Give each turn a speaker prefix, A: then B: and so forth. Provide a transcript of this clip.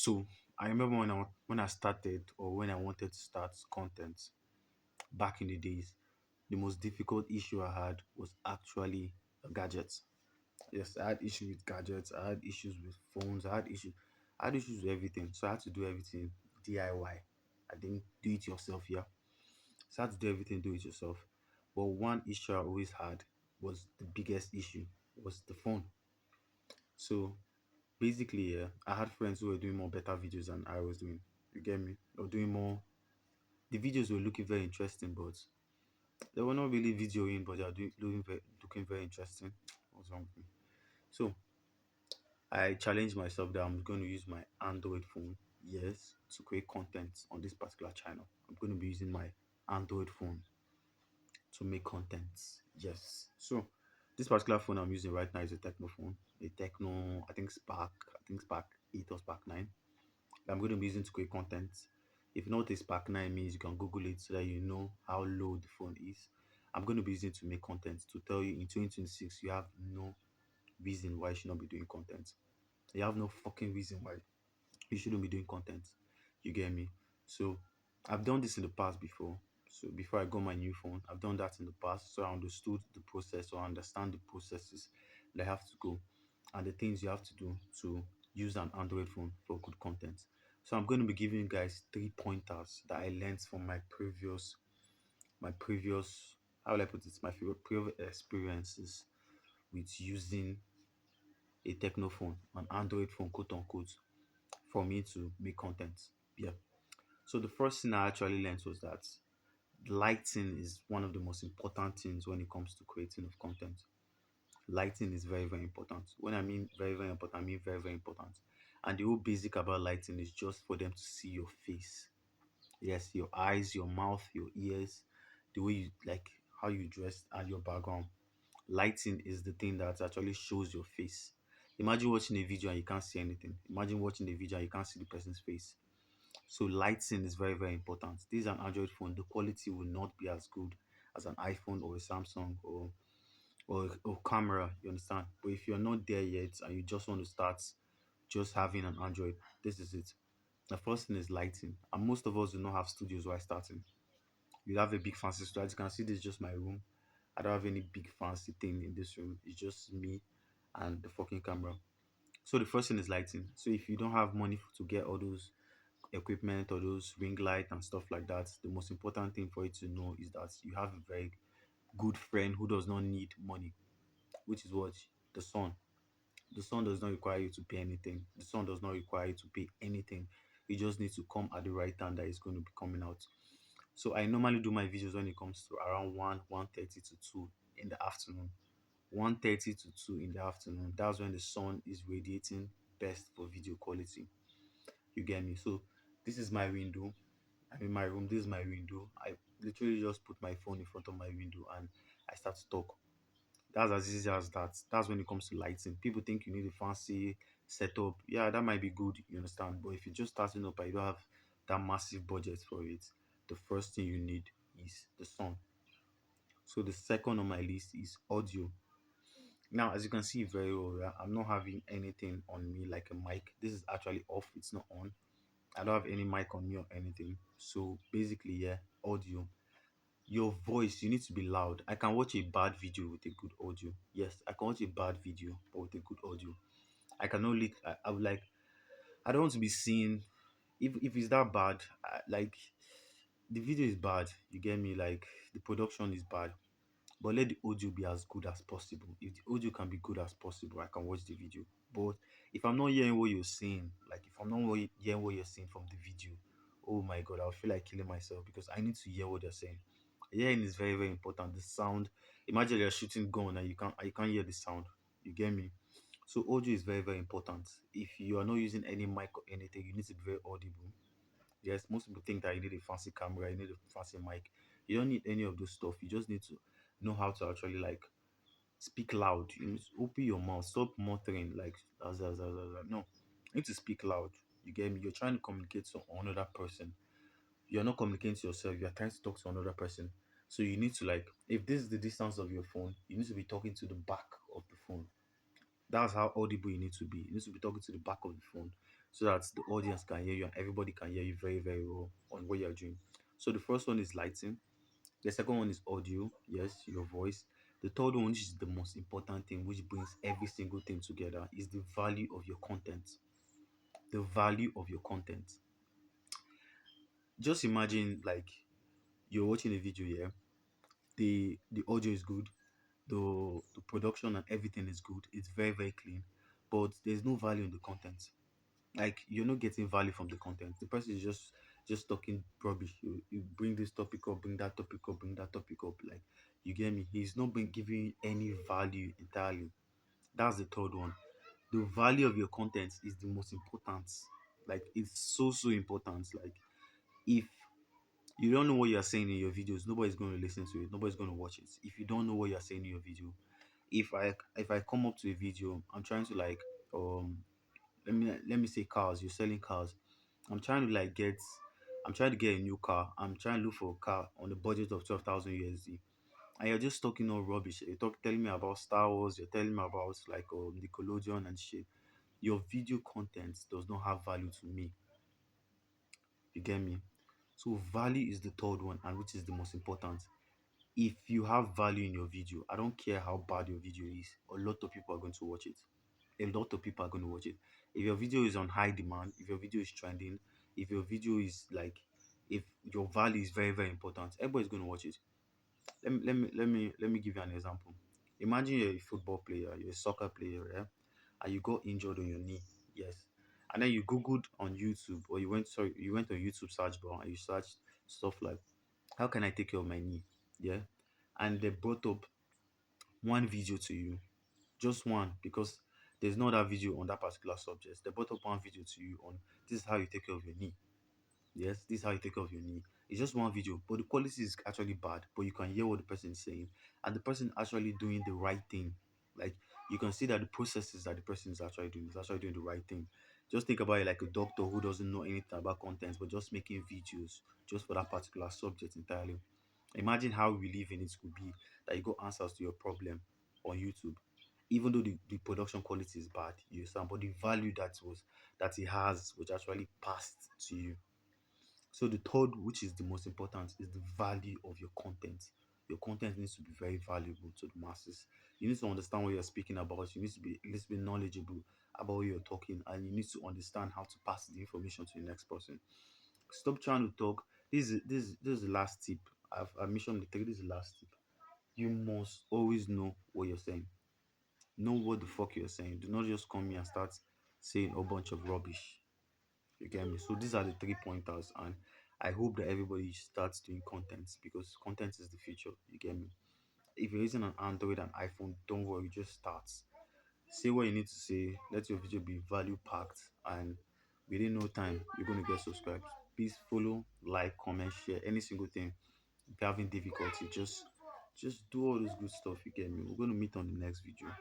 A: So I remember when I started, or when I wanted to start content back in the days, the most difficult issue I had was actually gadgets. Yes, I had issues with gadgets. I had issues with phones. I had issues with everything. So I had to do everything DIY. I didn't do it yourself, yeah. So I had to do everything do it yourself. But one issue I always had was the biggest issue was the phone. So basically, yeah, I had friends who were doing more better videos than I was doing. You get me? Or doing more. The videos were looking very interesting, but they were not really videoing, but they are looking very interesting. What's wrong with me? So I challenged myself that I'm going to use my Android phone, yes, to create content on this particular channel. I'm going to be using my Android phone to make content, yes. So this particular phone I'm using right now is a Techno phone, a Techno, I think Spark 8 or Spark 9. That I'm going to be using to create content. If you know what a Spark 9 means, you can Google it so that you know how low the phone is. I'm going to be using it to make content to tell you in 2026 you have no reason why you should not be doing content. You have no fucking reason why you shouldn't be doing content. You get me? So I've done this in the past before. So before I got my new phone, I've done that in the past. So I understood the process, or understand the processes that I have to go, and the things you have to do to use an Android phone for good content. So I'm going to be giving you guys three pointers that I learned from my previous how will I put it? My favorite previous experiences with using a techno phone, an Android phone, quote unquote, for me to make content. Yeah. So the first thing I actually learned was that lighting is one of the most important things when it comes to creating of content. Lighting is very, very important. When I mean very, very important, I mean very, very important. And the whole basic about lighting is just for them to see your face. Yes, your eyes, your mouth, your ears, the way you like how you dress and your background. Lighting is the thing that actually shows your face. Imagine watching a video and you can't see anything. Imagine watching a video and you can't see the person's face. So lighting is very, very important. This is an Android phone. The quality will not be as good as an iPhone or a Samsung or camera. You understand? But if you're not there yet and you just want to start just having an Android, this is it. The first thing is lighting. And most of us do not have studios while starting. You have a big fancy studio. As you can see, this is just my room. I don't have any big fancy thing in this room. It's just me and the fucking camera. So the first thing is lighting. So if you don't have money to get all those equipment or those ring light and stuff like that, the most important thing for you to know is that you have a very good friend who does not need money, which is what? The sun. The sun does not require you to pay anything. The sun does not require you to pay anything. You just need to come at the right time that is going to be coming out. So I normally do my videos when it comes to around 1:30 to 2 in the afternoon. 1:30 to 2 in the afternoon. That's when the sun is radiating best for video quality. You get me? So this is my window. I'm in my room. This is my window. I literally just put my phone in front of my window and I start to talk. That's as easy as that. That's when it comes to lighting. People think you need a fancy setup. Yeah, that might be good, you understand. But if you're just starting up and you don't have that massive budget for it, the first thing you need is the sun. So the second on my list is audio. Now, as you can see very well, yeah, I'm not having anything on me like a mic. This is actually off, it's not on. I don't have any mic on me or anything. So basically, yeah, audio. Your voice, you need to be loud. I can watch a bad video with a good audio. Yes, I can watch a bad video but with a good audio. I can only I would like I don't want to be seen if it's that bad. Like the video is bad, you get me? Like the production is bad, but let the audio be as good as possible. If the audio can be good as possible, I can watch the video. But if I'm not hearing what you're saying, like if I'm not hearing what you're saying from the video, oh my god, I'll feel like killing myself because I need to hear what they're saying. Hearing is very, very important. The sound. Imagine you're shooting gun and you can't hear the sound. You get me? So audio is very, very important. If you are not using any mic or anything, you need to be very audible. Yes, most people think that you need a fancy camera, you need a fancy mic. You don't need any of those stuff. You just need to know how to actually like speak loud. You need to open your mouth. Stop muttering like no. You need to speak loud. You get me? You're trying to communicate to another person. You're not communicating to yourself. You're trying to talk to another person. So you need to like, if this is the distance of your phone, you need to be talking to the back of the phone. That's how audible you need to be. You need to be talking to the back of the phone so that the audience can hear you and everybody can hear you very, very well on what you're doing. So the first one is lighting. The second one is audio, yes, your voice. The third one, which is the most important thing, which brings every single thing together, is the value of your content. The value of your content. Just imagine like you're watching a video here, the audio is good, the production and everything is good, it's very, very clean, but there's no value in the content. Like you're not getting value from the content. The person is just talking rubbish. You bring this topic up, bring that topic up, bring that topic up. Like you get me? He's not been giving any value entirely. That's the third one. The value of your content is the most important. Like it's so, so important. Like if you don't know what you're saying in your videos, nobody's going to listen to it, nobody's going to watch it. If you don't know what you're saying in your video, if I come up to a video, I'm trying to like um let me say cars, you're selling cars. I'm trying to like get I'm trying to get a new car. I'm trying to look for a car on the budget of 12,000 USD. And you're just talking all rubbish. Telling me about Star Wars, you're telling me about like Nickelodeon and shit. Your video content does not have value to me. You get me? So value is the third one, and which is the most important. If you have value in your video, I don't care how bad your video is, a lot of people are going to watch it. A lot of people are going to watch it. If your video is on high demand, if your video is trending, if your video is like, if your value is very, very important, everybody's going to watch it. Let me give you an example. Imagine you're a football player, you're a soccer player, yeah? And you got injured on your knee, yes. And then you googled on YouTube, or you went on YouTube search bar and you searched stuff like, how can I take care of my knee? Yeah. And they brought up one video to you, just one, because there's no other video on that particular subject. They brought up one video to you on, this is how you take care of your knee. Yes, this is how you take care of your knee. It's just one video, but the quality is actually bad. But you can hear what the person is saying, and the person actually doing the right thing. Like you can see that the processes that the person is actually doing the right thing. Just think about it like a doctor who doesn't know anything about content, but just making videos just for that particular subject entirely. Imagine how relieving it could be that you got answers to your problem on YouTube, even though the production quality is bad, you understand, but the value that it has, which actually passed to you. So the third, which is the most important, is the value of your content. Your content needs to be very valuable to the masses. You need to understand what you're speaking about. You need to be at least be knowledgeable about what you're talking, and you need to understand how to pass the information to the next person. Stop trying to talk. This is the last tip. I've mentioned the three. This is the last tip. You must always know what you're saying. Know what the fuck you're saying. Do not just come here and start saying a bunch of rubbish. You get me? So these are the three pointers, and I hope that everybody starts doing content because content is the future. You get me? If you're using an Android and iPhone, don't worry, just start. Say what you need to say. Let your video be value packed, and within no time, you're going to get subscribed. Please follow, like, comment, share any single thing. If you're having difficulty, just do all those good stuff. You get me? We're going to meet on the next video.